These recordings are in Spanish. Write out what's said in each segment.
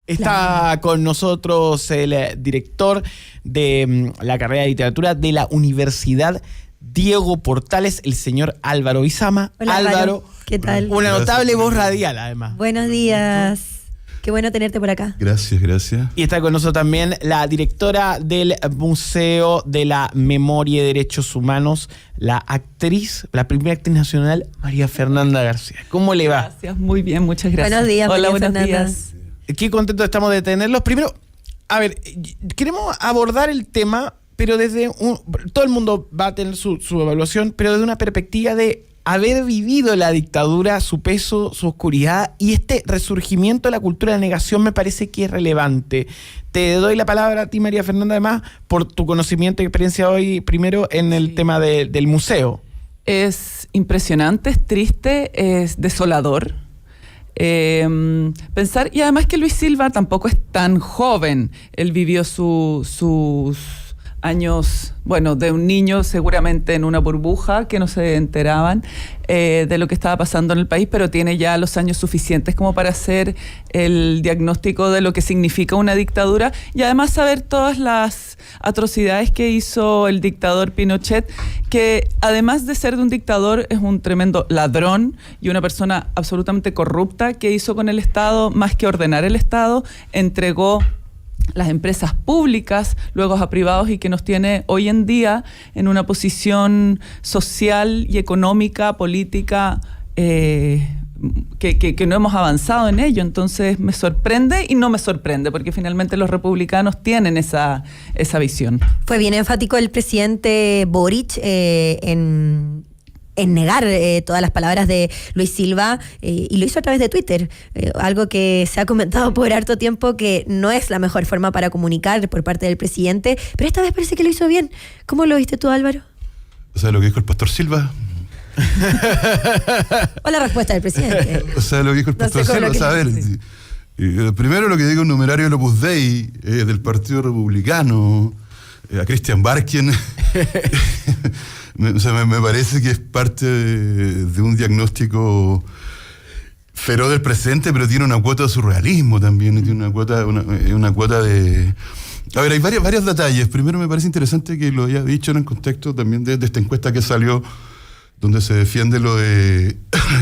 Está con nosotros el director de la carrera de literatura de la Universidad Diego Portales, el señor Álvaro Izama. Hola, Álvaro, ¿qué tal? Una notable voz radial, además. Buenos días. Qué bueno tenerte por acá. Gracias. Y está con nosotros también la directora del Museo de la Memoria y Derechos Humanos, la primera actriz nacional, María Fernanda García. ¿Cómo le va? Gracias, muy bien, muchas gracias. Buenos días, Hola, María buenos Fernanda. días. Qué contentos estamos de tenerlos. Primero, a ver, queremos abordar el tema, pero todo el mundo va a tener su evaluación, pero desde una perspectiva de haber vivido la dictadura, su peso, su oscuridad, y este resurgimiento de la cultura de negación me parece que es relevante. Te doy la palabra a ti, María Fernanda, además, por tu conocimiento y experiencia hoy, primero, en el tema del museo. Es impresionante, es triste, es desolador. Pensar, y además que Luis Silva tampoco es tan joven. Él vivió sus años, bueno, de un niño seguramente en una burbuja que no se enteraban de lo que estaba pasando en el país, pero tiene ya los años suficientes como para hacer el diagnóstico de lo que significa una dictadura y además saber todas las atrocidades que hizo el dictador Pinochet, que además de ser de un dictador es un tremendo ladrón y una persona absolutamente corrupta que hizo con el Estado, más que ordenar el Estado, entregó las empresas públicas, luego a privados, y que nos tiene hoy en día en una posición social y económica, política, que no hemos avanzado en ello. Entonces me sorprende y no me sorprende, porque finalmente los republicanos tienen esa visión. Fue bien enfático el presidente Boric en negar todas las palabras de Luis Silva, y lo hizo a través de Twitter, algo que se ha comentado por harto tiempo que no es la mejor forma para comunicar por parte del presidente, pero esta vez parece que lo hizo bien. ¿Cómo lo viste tú, Álvaro? O sea, lo que dijo el pastor Silva. O la respuesta del presidente. O sea, lo que dijo el pastor Silva. O sea, a ver, primero lo que diga un numerario del Opus Dei, del Partido Republicano, a Christian Barkien. O sea, me parece que es parte de un diagnóstico feroz del presente, pero tiene una cuota de surrealismo también, tiene una cuota de... A ver, hay varios detalles. Primero, me parece interesante que lo haya dicho en el contexto también de esta encuesta que salió, donde se defiende lo de...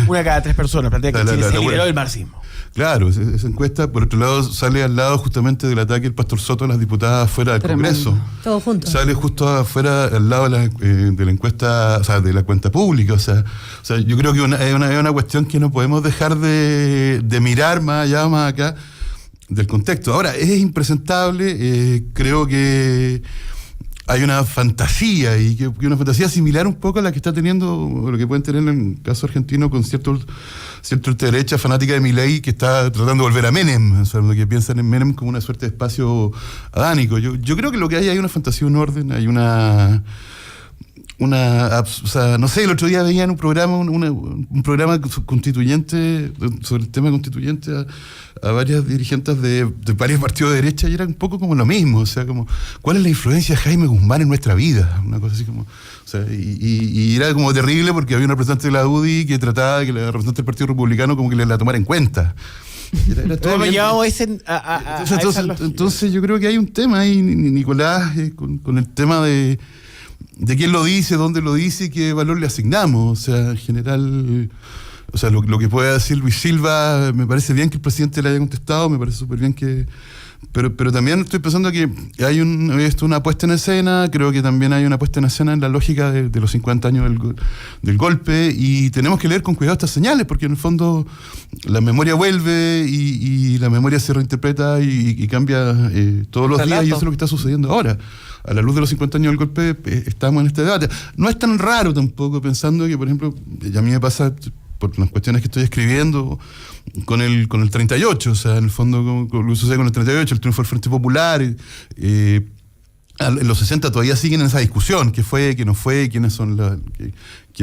Una cada 3 personas plantea que Chile se liberó del marxismo. Claro, esa encuesta, por otro lado, sale al lado justamente del ataque del pastor Soto a las diputadas fuera del Congreso. Todo junto. Sale justo afuera, al lado de la encuesta, o sea, de la cuenta pública. O sea, yo creo que es una cuestión que no podemos dejar de mirar más allá, más acá, del contexto. Ahora, es impresentable, creo que hay una fantasía, y que una fantasía similar un poco a la que está teniendo, lo que pueden tener en el caso argentino con cierta ultraderecha fanática de Milei, que está tratando de volver a Menem, o sea, lo que piensan en Menem como una suerte de espacio adánico. Yo creo que lo que hay una fantasía, un orden, hay o sea, no sé, el otro día veía en un programa constituyente, sobre el tema constituyente, a varias dirigentes de varios partidos de derecha, y era un poco como lo mismo, o sea, como, ¿cuál es la influencia de Jaime Guzmán en nuestra vida? Una cosa así como, o sea, y era como terrible porque había un representante de la UDI que trataba de que la representante del Partido Republicano como que la tomara en cuenta. ¿Cómo llevamos entonces yo creo que hay un tema ahí, Nicolás, con el tema de quién lo dice, dónde lo dice y qué valor le asignamos. O sea, en general, o sea, lo que pueda decir Luis Silva, me parece bien que el presidente le haya contestado, me parece súper bien que... Pero también estoy pensando que hay una puesta en escena, creo que también hay una puesta en escena en la lógica de los 50 años del golpe, y tenemos que leer con cuidado estas señales, porque en el fondo la memoria vuelve y la memoria se reinterpreta y cambia todos los días, y eso es lo que está sucediendo ahora. A la luz de los 50 años del golpe estamos en este debate. No es tan raro tampoco, pensando que, por ejemplo, a mí me pasa por las cuestiones que estoy escribiendo con el 38, o sea, en el fondo lo que sucede con el 38, el triunfo del Frente Popular, en los 60 todavía siguen en esa discusión, qué fue, qué no fue, quién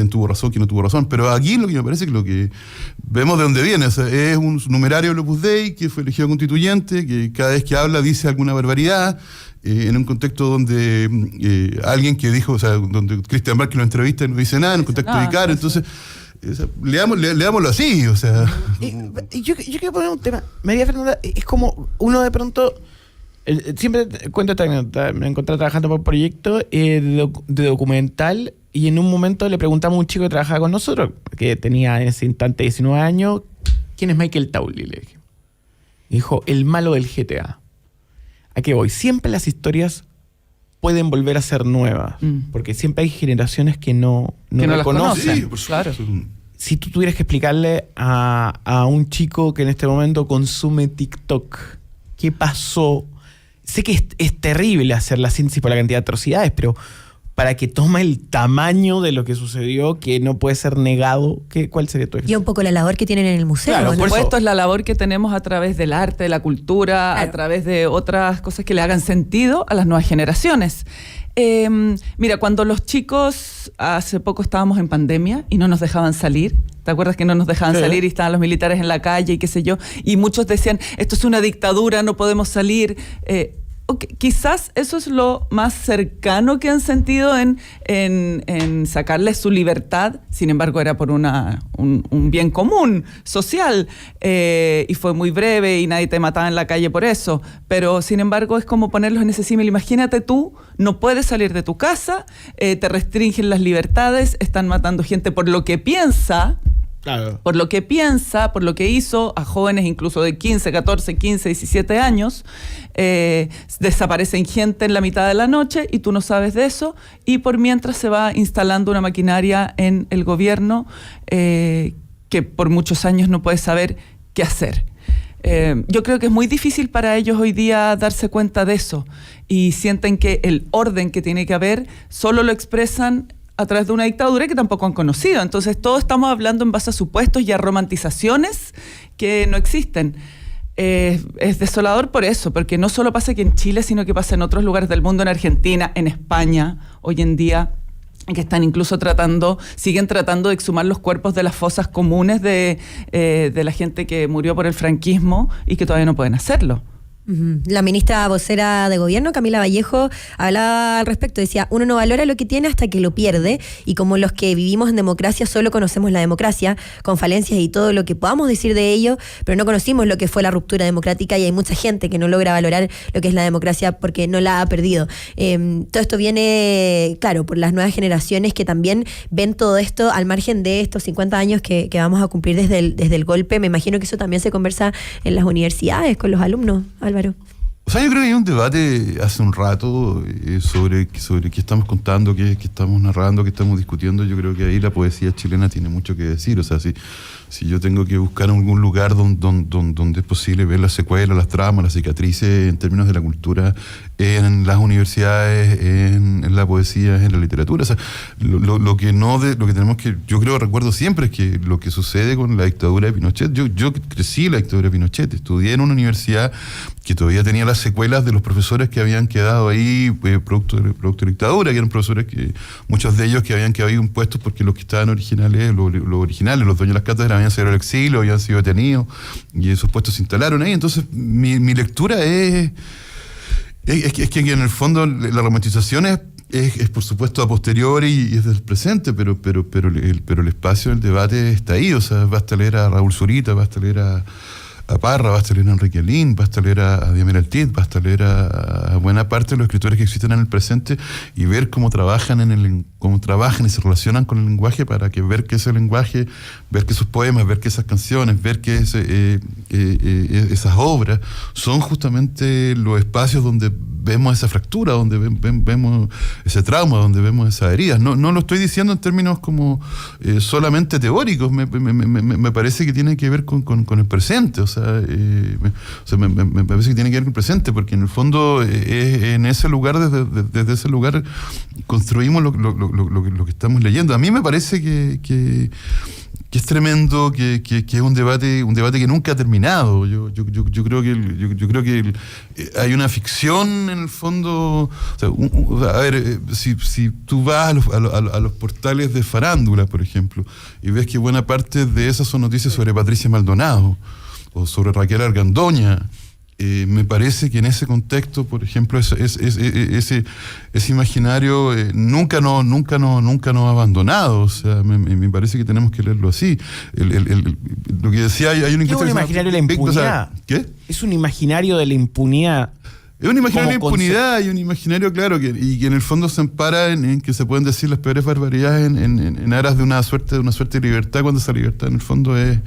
tuvo razón, quién no tuvo razón, pero aquí lo que me parece que lo que vemos de dónde viene, o sea, es un numerario del Opus Dei que fue elegido constituyente, que cada vez que habla dice alguna barbaridad, en un contexto donde alguien que dijo, o sea, donde Christian Barkien lo entrevista y no dice nada, en un contexto de Icaro, entonces leámoslo así, o sea. Y yo quiero poner un tema. María Fernanda, es como uno de pronto. Siempre cuento esta anécdota. Me encontré trabajando por un proyecto de documental y en un momento le preguntamos a un chico que trabajaba con nosotros, que tenía en ese instante 19 años, ¿quién es Michael Townley? Le dije. Y dijo, el malo del GTA. ¿A qué voy? Siempre las historias pueden volver a ser nuevas, porque siempre hay generaciones que no las conocen. Sí, por supuesto. Claro. Si tú tuvieras que explicarle a un chico que en este momento consume TikTok, ¿qué pasó? Sé que es terrible hacer la síntesis por la cantidad de atrocidades, pero para que tome el tamaño de lo que sucedió, que no puede ser negado, ¿cuál sería tu Y un poco la labor que tienen en el museo. Claro, ¿no? Por supuesto, es la labor que tenemos a través del arte, de la cultura, Claro. a través de otras cosas que le hagan sentido a las nuevas generaciones. Mira, cuando los chicos, hace poco estábamos en pandemia y no nos dejaban salir. ¿Te acuerdas que no nos dejaban salir y estaban los militares en la calle y qué sé yo? Y muchos decían, esto es una dictadura, no podemos salir. Quizás eso es lo más cercano que han sentido en sacarles su libertad. Sin embargo, era por un bien común, social, y fue muy breve y nadie te mataba en la calle por eso. Pero, sin embargo, es como ponerlos en ese símil. Imagínate tú, no puedes salir de tu casa, te restringen las libertades, están matando gente por lo que piensa. Claro. Por lo que piensa, por lo que hizo, a jóvenes incluso de 15, 14, 15, 17 años, desaparecen gente en la mitad de la noche y tú no sabes de eso, y por mientras se va instalando una maquinaria en el gobierno que por muchos años no puede saber qué hacer. Yo creo que es muy difícil para ellos hoy día darse cuenta de eso y sienten que el orden que tiene que haber solo lo expresan a través de una dictadura que tampoco han conocido. Entonces, todos estamos hablando en base a supuestos y a romantizaciones que no existen. Es desolador por eso, porque no solo pasa aquí en Chile, sino que pasa en otros lugares del mundo, en Argentina, en España, hoy en día, que están incluso siguen tratando de exhumar los cuerpos de las fosas comunes de la gente que murió por el franquismo y que todavía no pueden hacerlo. La ministra vocera de gobierno, Camila Vallejo, hablaba al respecto. Decía, uno no valora lo que tiene hasta que lo pierde, y como los que vivimos en democracia solo conocemos la democracia, con falencias y todo lo que podamos decir de ello, pero no conocimos lo que fue la ruptura democrática, y hay mucha gente que no logra valorar lo que es la democracia porque no la ha perdido. Todo esto viene, claro, por las nuevas generaciones que también ven todo esto al margen de estos 50 años que vamos a cumplir desde el golpe. Me imagino que eso también se conversa en las universidades con los alumnos, Álvaro. O sea, yo creo que hay un debate hace un rato sobre qué estamos contando, qué estamos narrando, qué estamos discutiendo. Yo creo que ahí la poesía chilena tiene mucho que decir. O sea, si yo tengo que buscar algún lugar donde es posible ver las secuelas, las tramas, las cicatrices en términos de la cultura, en las universidades, en la poesía, en la literatura. O sea, lo que tenemos que, yo creo, recuerdo siempre, es que lo que sucede con la dictadura de Pinochet, yo crecí en la dictadura de Pinochet, estudié en una universidad que todavía tenía las secuelas de los profesores que habían quedado ahí producto de la dictadura, que eran profesores que, muchos de ellos que habían quedado ahí impuestos porque los que estaban originales, los dueños de las cátedras habían salido al exilio, habían sido detenidos, y esos puestos se instalaron ahí. Entonces, mi lectura es que en el fondo la romantización es por supuesto a posteriori y es del presente, pero el espacio del debate está ahí. O sea, basta leer a Raúl Zurita, basta leer a Parra, basta leer a Enrique Lin, basta leer a Diamel Altit, basta leer a buena parte de los escritores que existen en el presente y ver cómo trabajan y se relacionan con el lenguaje, para que ver que ese lenguaje, ver que sus poemas, ver que esas canciones, ver que esas obras son justamente los espacios donde vemos esa fractura, donde vemos ese trauma, donde vemos esas heridas. No lo estoy diciendo en términos como solamente teóricos, me parece que tiene que ver con el presente. O sea, me parece que tiene que ver con el presente, porque en el fondo en ese lugar, desde ese lugar construimos lo que estamos leyendo. A mí me parece que es tremendo, que es un debate que nunca ha terminado. Yo creo que hay una ficción en el fondo. O sea, a ver, si tú vas a los portales de farándula, por ejemplo, y ves que buena parte de esas son noticias sobre Patricia Maldonado o sobre Raquel Argandoña, me parece que en ese contexto, por ejemplo, ese imaginario nunca nos ha abandonado. O sea, me parece que tenemos que leerlo así. Lo que decía, hay una ¿Qué es un imaginario de la impunidad? ¿Qué? Es un imaginario de la impunidad. Es un imaginario de Como impunidad y un imaginario, claro, que en el fondo se ampara en que se pueden decir las peores barbaridades en aras de una suerte de libertad, cuando esa libertad en el fondo es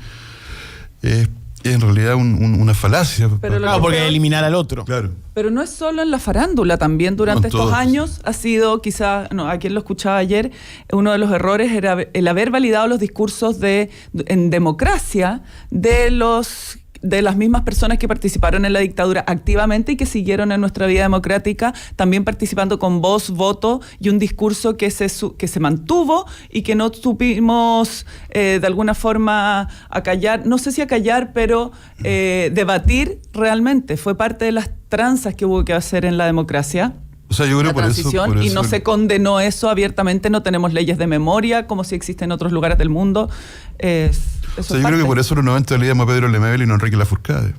en realidad una falacia. Pero Claro, porque eliminar al otro. Claro. Pero no es solo en la farándula, también durante estos todos. años ha sido, quizá, a quien lo escuchaba ayer, uno de los errores era el haber validado los discursos en democracia de las mismas personas que participaron en la dictadura activamente y que siguieron en nuestra vida democrática, también participando con voz, voto y un discurso que se mantuvo y que no supimos de alguna forma acallar, no sé si acallar, pero debatir realmente. Fue parte de las tranzas que hubo que hacer en la democracia. O sea, yo creo La por transición, eso, y no se condenó eso abiertamente, no tenemos leyes de memoria como si existen en otros lugares del mundo. O sea, yo creo que por eso los 90 leíamos a Pedro Lemebel y no a Enrique Lafourcade.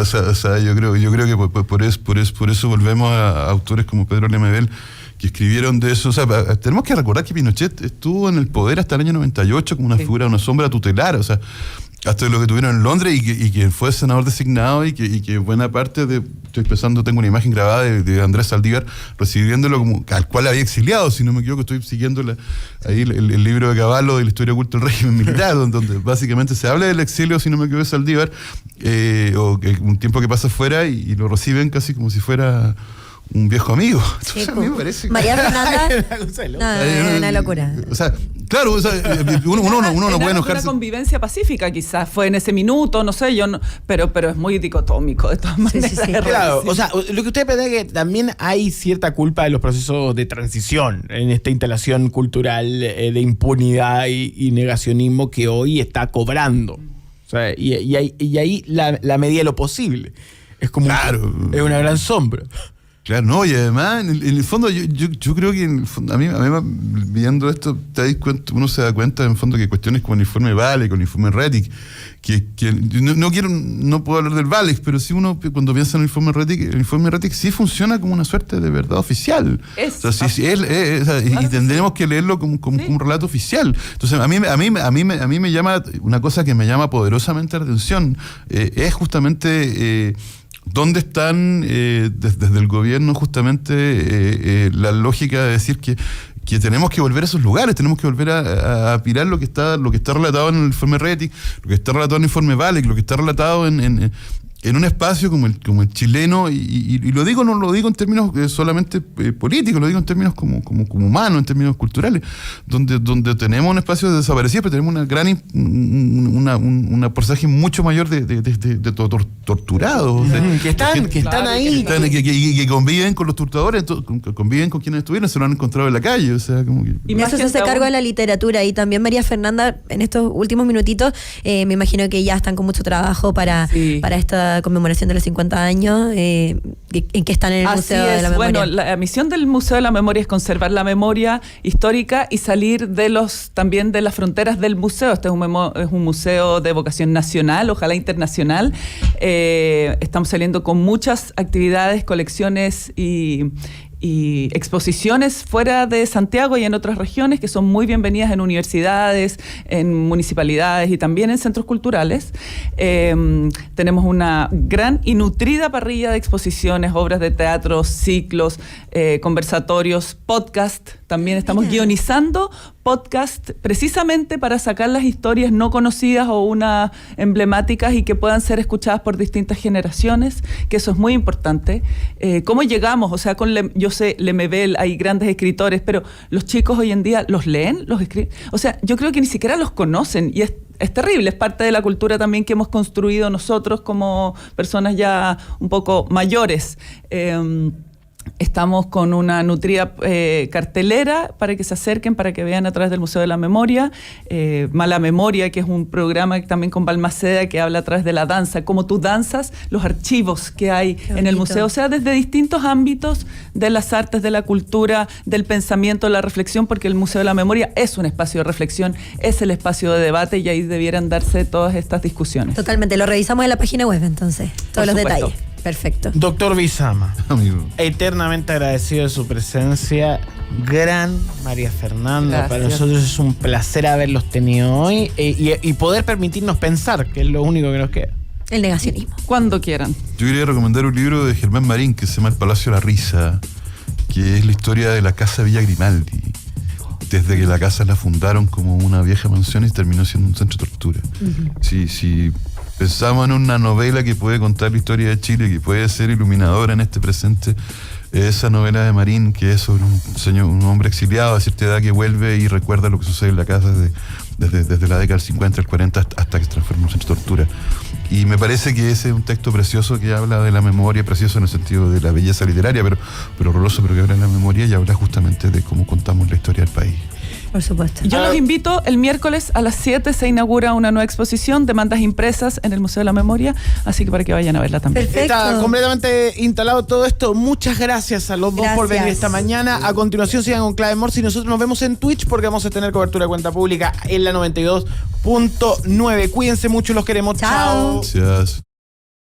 O sea, yo creo que por eso volvemos a autores como Pedro Lemebel, que escribieron de eso. O sea, tenemos que recordar que Pinochet estuvo en el poder hasta el año 98 como una figura, una sombra tutelar, o sea, hasta lo que tuvieron en Londres, y que fue senador designado, y que buena parte estoy pensando, tengo una imagen grabada de Andrés Saldívar recibiéndolo como al cual había exiliado, si no me equivoco. Estoy siguiendo ahí el libro de Cavallo de la historia oculta del régimen militar, donde básicamente se habla del exilio, si no me equivoco, de Saldívar, o que un tiempo que pasa fuera y lo reciben casi como si fuera un viejo amigo. Entonces, Sí, a mí me parece María Fernanda. Una cosa de loco. No, una locura. O sea, claro, o sea, uno no puede Era enojarse. una convivencia pacífica, quizás fue en ese minuto, no sé, pero es muy dicotómico de todas Sí, maneras. sí, sí. Claro, o sea, lo que usted plantea es que también hay cierta culpa de los procesos de transición en esta instalación cultural de impunidad y negacionismo que hoy está cobrando. O sea, y ahí la medida de lo posible. Es como Claro. es una gran sombra. Claro, no, y además, en el fondo, yo creo que en el fondo, a mí viendo esto, uno se da cuenta, en el fondo, que cuestiones como el informe Vale, con el informe Rettig, que no puedo hablar del Valex, pero sí uno, cuando piensa en el informe Rettig sí funciona como una suerte de verdad oficial. O sea, y tendremos que leerlo como un relato oficial. Entonces, a mí me llama, una cosa que me llama poderosamente la atención, es justamente ¿dónde están desde el gobierno justamente la lógica de decir que tenemos que volver a esos lugares, tenemos que volver a pirar lo que está relatado en el informe Rettig, lo que está relatado en el informe Valek, lo que está relatado en un espacio como el chileno, y no lo digo en términos solamente políticos, lo digo en términos como humanos, en términos culturales, donde tenemos un espacio de desaparecidos, pero tenemos un porcentaje mucho mayor de torturados. Que están ahí. Que conviven con los torturadores, conviven con quienes estuvieron, se lo han encontrado en la calle. O sea, como que... Y eso se hace cargo de la literatura. Y también María Fernanda, en estos últimos minutitos, me imagino que ya están con mucho trabajo para esta conmemoración de los 50 años, en que están en el Museo de la Memoria. Bueno, la misión del Museo de la Memoria es conservar la memoria histórica y salir también de las fronteras del museo. Este es un museo de vocación nacional, ojalá internacional. Estamos saliendo con muchas actividades, colecciones y exposiciones fuera de Santiago y en otras regiones que son muy bienvenidas en universidades, en municipalidades y también en centros culturales. Tenemos una gran y nutrida parrilla de exposiciones, obras de teatro, ciclos, conversatorios, podcast. También estamos guionizando podcast precisamente para sacar las historias no conocidas o unas emblemáticas y que puedan ser escuchadas por distintas generaciones, que eso es muy importante. ¿Cómo llegamos? O sea, yo sé, Lemebel, hay grandes escritores, pero los chicos hoy en día los leen, los escriben. O sea, yo creo que ni siquiera los conocen y es terrible, es parte de la cultura también que hemos construido nosotros como personas ya un poco mayores. Estamos con una nutrida cartelera para que se acerquen, para que vean a través del Museo de la Memoria. Mala Memoria, que es un programa también con Balmaceda que habla a través de la danza, cómo tú danzas, los archivos que hay en el museo. O sea, desde distintos ámbitos de las artes, de la cultura, del pensamiento, de la reflexión, porque el Museo de la Memoria es un espacio de reflexión, es el espacio de debate y ahí debieran darse todas estas discusiones. Totalmente, lo revisamos en la página web entonces, todos los supuesto. detalles. Perfecto. Doctor Bizama, Amigo. eternamente agradecido de su presencia. Gran María Fernanda. Gracias. Para nosotros es un placer haberlos tenido hoy y poder permitirnos pensar, que es lo único que nos queda. El negacionismo. Cuando quieran. Yo quería recomendar un libro de Germán Marín que se llama El Palacio de la Risa, que es la historia de la Casa Villa Grimaldi. Desde que la casa la fundaron como una vieja mansión y terminó siendo un centro de tortura. Si pensamos en una novela que puede contar la historia de Chile, que puede ser iluminadora en este presente, esa novela de Marín, que es sobre un hombre exiliado a cierta edad que vuelve y recuerda lo que sucede en la casa desde la década del 50 al 40 hasta que se transforma en un centro de tortura. Y me parece que ese es un texto precioso que habla de la memoria, precioso en el sentido de la belleza literaria, pero horroroso, pero que habla de la memoria y habla justamente de cómo contamos la historia del país. Por supuesto. Yo los invito, el miércoles a las 7 se inaugura una nueva exposición, Demandas Impresas, en el Museo de la Memoria, así que para que vayan a verla también. Perfecto. Está completamente instalado todo esto. Muchas gracias a los dos por venir esta mañana. A continuación sigan con Clave Morsi y nosotros nos vemos en Twitch porque vamos a tener cobertura de cuenta pública en la 92.9. Cuídense mucho, los queremos. Chao. Gracias.